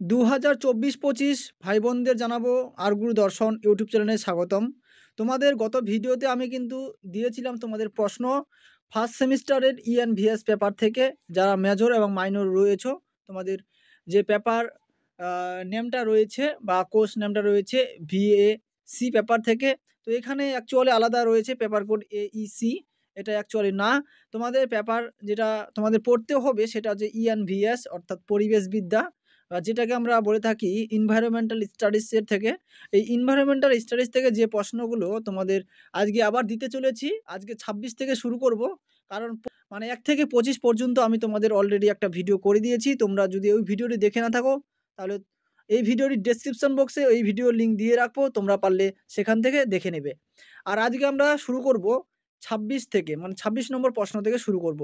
2024-25 ভাই বোনদের জানাবো আর গুরু দর্শন ইউটিউব চ্যানেলে স্বাগতম। তোমাদের গত ভিডিওতে আমি কিন্তু দিয়েছিলাম তোমাদের প্রশ্ন ফার্স্ট সেমিস্টারের ইএনভিএস পেপার থেকে, যারা মেজর এবং মাইনর রয়েছো তোমাদের যে পেপার নেমটা রয়েছে বা কোর্স নেমটা রয়েছে ভিএসি পেপার থেকে। তো এখানে অ্যাকচুয়ালি আলাদা রয়েছে পেপার কোড এইসি, এটা অ্যাকচুয়ালি না। তোমাদের পেপার যেটা তোমাদের পড়তে হবে সেটা হচ্ছে ইএনভিএস অর্থাৎ পরিবেশবিদ্যা, যেটাকে আমরা বলে থাকি এনভায়রনমেন্টাল স্টাডিজের থেকে। এই এনভায়রনমেন্টাল স্টাডিজ থেকে যে প্রশ্নগুলো তোমাদের আজকে আবার দিতে চলেছি, আজকে 26 থেকে শুরু করব। কারণ মানে 1 থেকে 25 পর্যন্ত আমি তোমাদের অলরেডি একটা ভিডিও করে দিয়েছি। তোমরা যদি ওই ভিডিওটি দেখে না থাকো তাহলে এই ভিডিওটির ডেসক্রিপশন বক্সে ওই ভিডিওর লিঙ্ক দিয়ে রাখবো, তোমরা পারলে সেখান থেকে দেখে নেবে। আর আজকে আমরা শুরু করব 26 থেকে, মানে 26 নম্বর প্রশ্ন থেকে শুরু করব।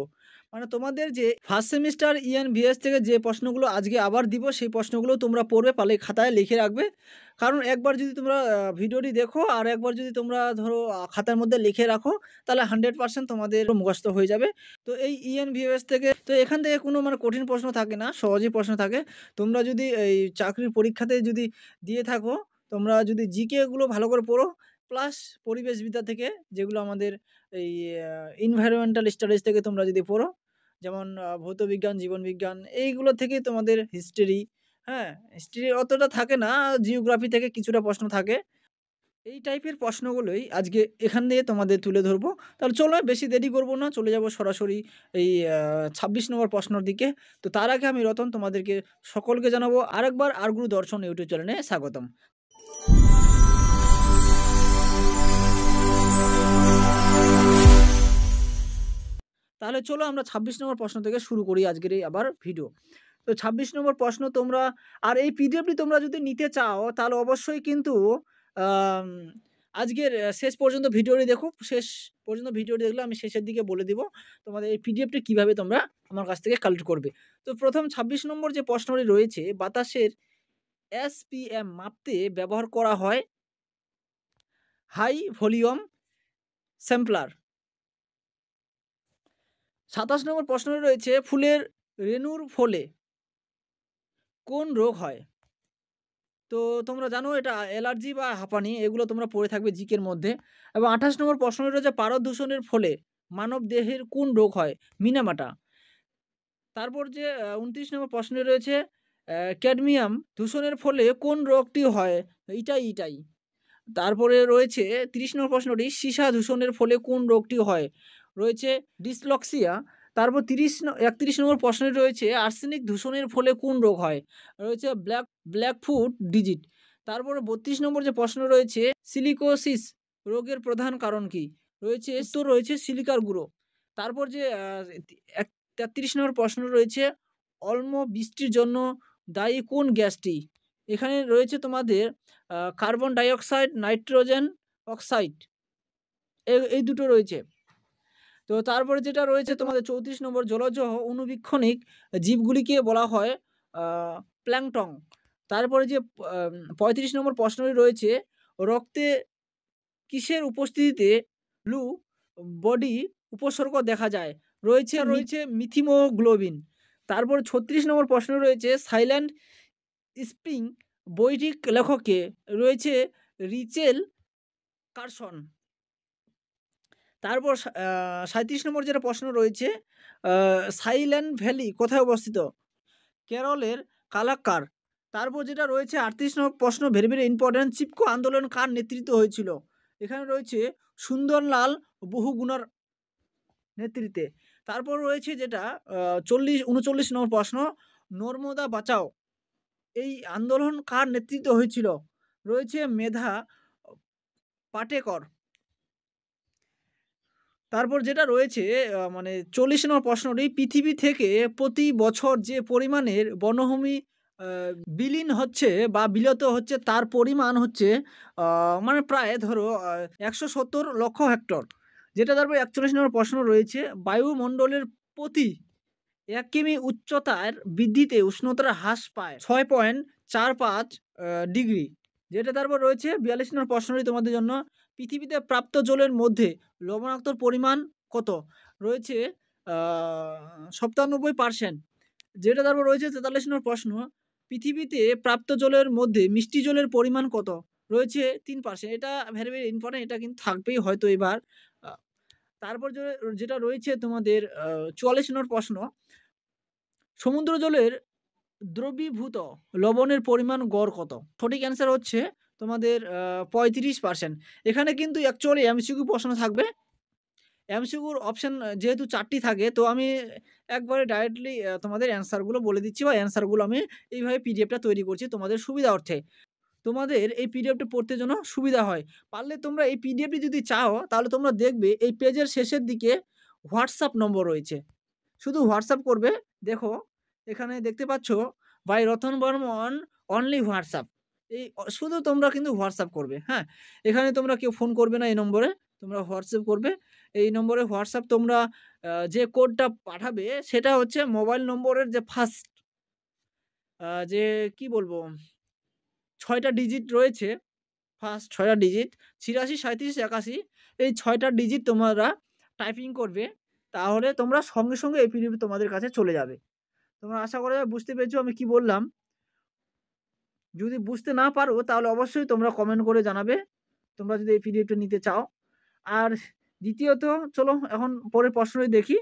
মানে তোমাদের যে ফার্স্ট সেমিস্টার ইএনভিএস থেকে যে প্রশ্নগুলো আজকে আবার দিব সেই প্রশ্নগুলো তোমরা পড়বে, পারলে খাতায় লিখে রাখবে। কারণ একবার যদি তোমরা ভিডিওটি দেখো আর একবার যদি তোমরা ধরো খাতার মধ্যে লিখে রাখো, তাহলে 100% তোমাদের মুখস্থ হয়ে যাবে। তো এই ইএনভিএস থেকে তো এখান থেকে কোনো মানে কঠিন প্রশ্ন থাকে না, সহজই প্রশ্ন থাকে। তোমরা যদি এই চাকরির পরীক্ষাতে যদি দিয়ে থাকো, তোমরা যদি জিকেগুলো ভালো করে পড়ো, প্লাস পরিবেশবিদ্যা থেকে যেগুলো আমাদের এই এনভায়রনমেন্টাল স্টাডিজ থেকে তোমরা যদি পড়ো, যেমন ভৌতবিজ্ঞান, জীবনবিজ্ঞান, এইগুলো থেকেই তোমাদের হিস্ট্রি, হ্যাঁ, হিস্ট্রি অতটা থাকে না, জিওগ্রাফি থেকে কিছুটা প্রশ্ন থাকে। এই টাইপের প্রশ্নগুলোই আজকে এখান দিয়ে তোমাদের তুলে ধরবো। তাহলে চলো বেশি দেরি করব না, চলে যাব সরাসরি এই 26 নম্বর প্রশ্নর দিকে। তো তার আগে আমি রতন তোমাদেরকে সকলকে জানাবো আরেকবার আর গুরু দর্শন ইউটিউব চ্যানেলে স্বাগতম। তাহলে চলো আমরা 26 নম্বর প্রশ্ন থেকে শুরু করি আজকের এই আবার ভিডিও। তো 26 নম্বর প্রশ্ন তোমরা, আর এই পিডিএফটি তোমরা যদি নিতে চাও তাহলে অবশ্যই কিন্তু আম আজকের শেষ পর্যন্ত ভিডিওটি দেখো। শেষ পর্যন্ত ভিডিওটি দেখলে আমি শেষের দিকে বলে দিব তোমাদের এই পিডিএফটি কিভাবে তোমরা আমার কাছ থেকে কালেক্ট করবে। তো প্রথম 26 নম্বর যে প্রশ্নটি রয়েছে, বাতাসের এসপিএম মাপতে ব্যবহার করা হয় হাই ভলিউম স্যাম্পলার। 27 নম্বর প্রশ্নটি রয়েছে, ফুলের রেণুর ফলে কোন রোগ হয়? তো তোমরা জানো এটা অ্যালার্জি বা হাঁপানি, এগুলো তোমরা পড়ে থাকবে জিকের মধ্যে। এবং 28 নম্বর প্রশ্নটি রয়েছে, পারদ দূষণের ফলে মানব দেহের কোন রোগ হয়? মিনামাটা। তারপর যে 29 নম্বর প্রশ্নটি রয়েছে, ক্যাডমিয়াম দূষণের ফলে কোন রোগটি হয়? এটাই। তারপরে রয়েছে 30 নম্বর প্রশ্নটি, সীসা দূষণের ফলে কোন রোগটি হয়? রয়েছে ডিসলক্সিয়া। তারপর 31 নম্বর প্রশ্নটি রয়েছে, আর্সেনিক দূষণের ফলে কোন রোগ হয়? রয়েছে ব্ল্যাকফুট ডিজিট। তারপরে 32 নম্বর যে প্রশ্ন রয়েছে, সিলিকোসিস রোগের প্রধান কারণ কি? রয়েছে উত্তর রয়েছে সিলিকার গুঁড়ো। তারপর যে 33 নম্বর প্রশ্ন রয়েছে, অম্ল বৃষ্টির জন্য দায়ী কোন গ্যাসটি? এখানে রয়েছে তোমাদের কার্বন ডাইঅক্সাইড, নাইট্রোজেন অক্সাইড, এই দুটো রয়েছে। তো তারপরে যেটা রয়েছে তোমাদের 34 নম্বর, জলজ অণুবীক্ষণিক জীবগুলিকে বলা হয় প্ল্যাংটন। তারপরে যে 35 নম্বর প্রশ্নটি রয়েছে, রক্তে কিসের উপস্থিতিতে ব্লু বডি উপসর্গ দেখা যায়? রয়েছে মিথিমোগ্লোবিন। তারপর 36 নম্বর প্রশ্ন রয়েছে, সাইলেন্ট স্প্রিং বইটির লেখক কে? রয়েছে রিচেল কারসন। তারপর 37 নম্বর যেটা প্রশ্ন রয়েছে, সাইলেন্ট ভ্যালি কোথায় অবস্থিত? কেরলের কালাক্কার। তারপর যেটা রয়েছে 38 নম্বর প্রশ্ন, ভেরি ইম্পর্টেন্ট, চিপকো আন্দোলন কার নেতৃত্বে হয়েছিল? এখানে রয়েছে সুন্দরলাল বহুগুণার নেতৃত্বে। তারপর রয়েছে যেটা 39 নম্বর প্রশ্ন, নর্মদা বাঁচাও এই আন্দোলন কার নেতৃত্বে হয়েছিল? রয়েছে মেধা পাটেকর। তারপর যেটা রয়েছে মানে 40 নম্বর প্রশ্নটি, পৃথিবী থেকে প্রতি বছর যে পরিমাণের বনভূমি আ বিলীন হচ্ছে বা বিলত হচ্ছে তার পরিমাণ হচ্ছে মানে প্রায় ধরো ১৭০ লক্ষ হেক্টর। যেটা তারপর ৪১ নম্বর প্রশ্ন রয়েছে, বায়ুমণ্ডলের প্রতি ১ কিমি উচ্চতার বৃদ্ধিতে উষ্ণতা হ্রাস পায় ৬.৪৫ ডিগ্রি। যেটা তারপর রয়েছে ৪২ নম্বর প্রশ্নটি তোমাদের জন্য, পৃথিবীতে প্রাপ্ত জলের মধ্যে লবণাক্তর পরিমাণ কত? রয়েছে আ ৯৭%। যেটা তারপর রয়েছে ৪৩ নম্বর প্রশ্ন, পৃথিবীতে প্রাপ্ত জলের মধ্যে মিষ্টি জলের পরিমাণ কত? রয়েছে 3%। এটা ভেরি, ভেরি ইম্পোর্টেন্ট, এটা কিন্তু থাকবেই হয়তো এবার। আ তারপর যেটা রয়েছে তোমাদের ৪৪ নম্বর প্রশ্ন, সমুদ্র জলের দ্রবীভূত লবণের পরিমাণ গড় কত? সঠিক অ্যান্সার হচ্ছে তোমাদের ৩৫%। এখানে কিন্তু অ্যাকচুয়ালি এমসিকিউ প্রশ্ন থাকবে। এমসিকিউর অপশন যেহেতু ৪ টি থাকে, তো আমি একবারে ডাইরেক্টলি তোমাদের অ্যান্সারগুলো বলে দিচ্ছি, বা অ্যান্সারগুলো আমি এইভাবে পিডিএফটা তৈরি করছি তোমাদের সুবিধার্থে। তোমাদের এই পিডিএফটা পড়তে যেন সুবিধা হয়। পারলে তোমরা এই পিডিএফটি যদি চাও, তাহলে তোমরা দেখবে এই পেজের শেষের দিকে হোয়াটসঅ্যাপ নম্বর রয়েছে। শুধু হোয়াটসঅ্যাপ করবে। দেখো এখানে দেখতে পাচ্ছ, ভাই রতন বর্মন অনলি হোয়াটসঅ্যাপ। এই শুধু তোমরা কিন্তু হোয়াটসঅ্যাপ করবে, হ্যাঁ? এখানে তোমরা কেউ ফোন করবে না এই নম্বরে, তোমরা হোয়াটসঅ্যাপ করবে। এই নম্বরে হোয়াটসঅ্যাপ তোমরা যে কোডটা পাঠাবে সেটা হচ্ছে মোবাইল নম্বরের যে ফার্স্ট যে কি বলবো ৬ টা ডিজিট রয়েছে, ফার্স্ট ৬ টা ডিজিট ৮৬, ৩৭, ৮১, এই ৬ টা ডিজিট তোমরা টাইপিং করবে। তাহলে তোমরা সঙ্গে, সঙ্গে এই পিডিএফ তোমাদের কাছে চলে যাবে। তোমরা আশা করা যায় বুঝতে পেরেছো আমি কি বললাম। যদি বুঝতে না পারো তাহলে অবশ্যই তোমরা কমেন্ট করে জানাবে, তোমরা যদি এই পিডিএফটা নিতে চাও। আর দ্বিতীয়ত চলো এখন পরের প্রশ্নটি দেখি।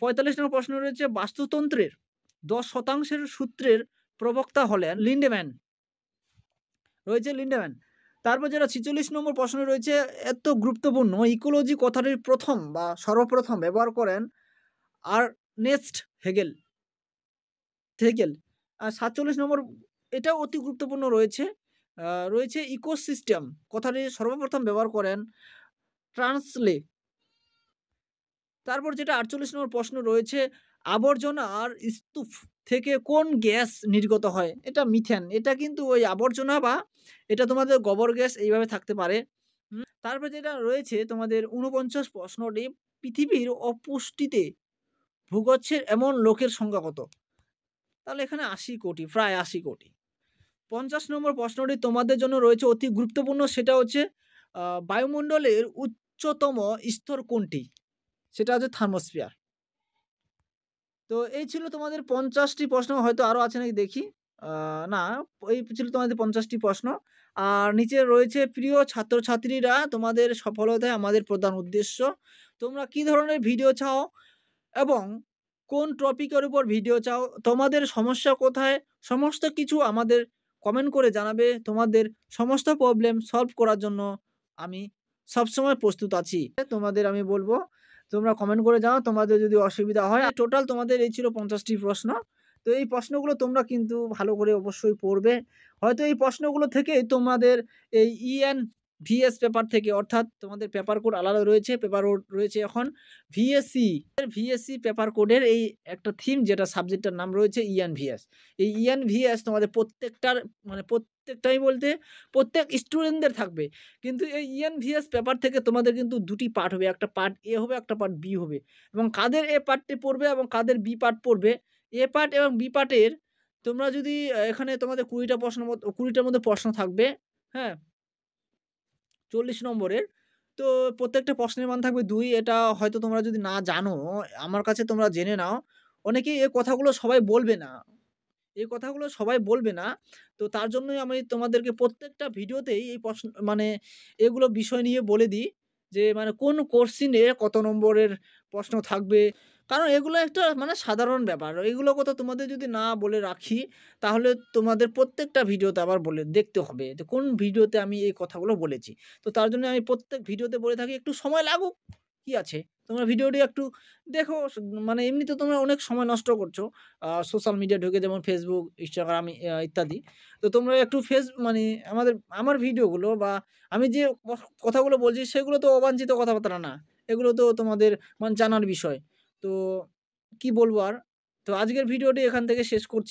৪৫ নম্বর প্রশ্ন রয়েছে, বাস্তুতন্ত্রের ১০% সূত্রের প্রবক্তা হলেন লিন্ডেম্যান। রয়েছে লিন্ডেম্যান। তারপর যেটা ৪৬ নম্বর প্রশ্ন রয়েছে, এত গুরুত্বপূর্ণ, ইকোলজি কথাটির প্রথম বা সর্বপ্রথম ব্যবহার করেন আর্নেস্ট হেগেল। হেগেল। আর ৪৭ নম্বর, এটাও অতি গুরুত্বপূর্ণ রয়েছে। রয়েছে ইকোসিস্টেম কথাটি সর্বপ্রথম ব্যবহার করেন ট্রান্সলে। তারপর যেটা ৪৮ নম্বর প্রশ্ন রয়েছে, আবর্জনার স্তূপ থেকে কোন গ্যাস নির্গত হয়? এটা মিথেন। এটা কিন্তু ওই আবর্জনা বা এটা তোমাদের গোবর গ্যাস এইভাবে থাকতে পারে। তারপর যেটা রয়েছে তোমাদের ৪৯ প্রশ্নটি, পৃথিবীর অপুষ্টিতে ভূগোচ্ছের এমন লোকের সংখ্যা কত? তাহলে এখানে ৮০ কোটি, প্রায় ৮০ কোটি। ৫০ নম্বর প্রশ্নটি তোমাদের জন্য রয়েছে অতি গুরুত্বপূর্ণ, সেটা হচ্ছে বায়ুমণ্ডলের উচ্চতম স্তর কোনটি? সেটা হচ্ছে থার্মোস্ফিয়ার। তো এই ছিল তোমাদের ৫০ টি প্রশ্ন, হয়তো আরো আছে নাকি দেখি। আ না, এই ছিল তোমাদের ৫০ টি প্রশ্ন। আর নিচে রয়েছে, প্রিয় ছাত্রছাত্রীরা, তোমাদের সফলতাই আমাদের প্রধান উদ্দেশ্য। তোমরা কি ধরনের ভিডিও চাও এবং কোন টপিকের উপর ভিডিও চাও, তোমাদের সমস্যা কোথায়, সমস্ত কিছু আমাদের কমেন্ট করে জানাবে। তোমাদের সমস্ত প্রবলেম সলভ করার জন্য আমি সবসময় প্রস্তুত আছি। তোমাদের আমি বলব, তোমরা কমেন্ট করে জানাও তোমাদের যদি অসুবিধা হয়। টোটাল তোমাদের এই ছিল ৫০ টি প্রশ্ন। তো এই প্রশ্নগুলো তোমরা কিন্তু ভালো করে অবশ্যই পড়বে। হয়তো এই প্রশ্নগুলো থেকেই তোমাদের এই ENVS পেপার থেকে, অর্থাৎ তোমাদের পেপার কোড আলাদা রয়েছে, পেপার কোড রয়েছে এখন VSC। VSC পেপার কোডের এই একটা থিম, যেটা সাবজেক্টটার নাম রয়েছে ENVS। এই ENVS তোমাদের প্রত্যেকটার মানে প্রত্যেকটাই বলতে প্রত্যেক স্টুডেন্টদের থাকবে। কিন্তু এই ENVS পেপার থেকে তোমাদের কিন্তু ২ টি পার্ট হবে। একটা পার্ট A হবে, একটা পার্ট B হবে। এবং কাদের A পার্টটি পড়বে এবং কাদের B পার্ট পড়বে, A পার্ট এবং B পার্টের তোমরা যদি এখানে তোমাদের ২০ টা ২০ টার মধ্যে প্রশ্ন থাকবে, হ্যাঁ? ৪০ নম্বরের। তো প্রত্যেকটা প্রশ্নের মান থাকবে ২। এটা হয়তো তোমরা যদি না জানো, আমার কাছে তোমরা জেনে নাও। অনেকেই এই কথাগুলো সবাই বলবে না। এই কথাগুলো সবাই বলবে না। তো তার জন্যই আমি তোমাদেরকে প্রত্যেকটা ভিডিওতেই এই মানে এগুলো বিষয় নিয়ে বলে দিই যে মানে কোন কোশ্চেনে কত নম্বরের প্রশ্ন থাকবে। কারণ এগুলো একটা মানে সাধারণ ব্যাপার। এগুলো কথা তোমাদের যদি না বলে রাখি, তাহলে তোমাদের প্রত্যেকটা ভিডিওতে আবার বলে দেখতে হবে যে কোন ভিডিওতে আমি এই কথাগুলো বলেছি। তো তার জন্য আমি প্রত্যেক ভিডিওতে বলে থাকি, একটু সময় লাগুক, কি আছে? তোমরা ভিডিওটি একটু দেখো। মানে এমনিতে তোমরা অনেক সময় নষ্ট করছো। সোশ্যাল মিডিয়া ঢুকে, যেমন Facebook, Instagram ইত্যাদি। তো তোমরা একটু মানে আমার ভিডিওগুলো বা আমি যে কথাগুলো বলছি সেগুলো তো অবাঞ্ছিত কথাবার্তা না। এগুলো তো তোমাদের মানে জানার বিষয়। তো কি বলবো আর? তো আজকের ভিডিওটি এখান থেকে শেষ করছি।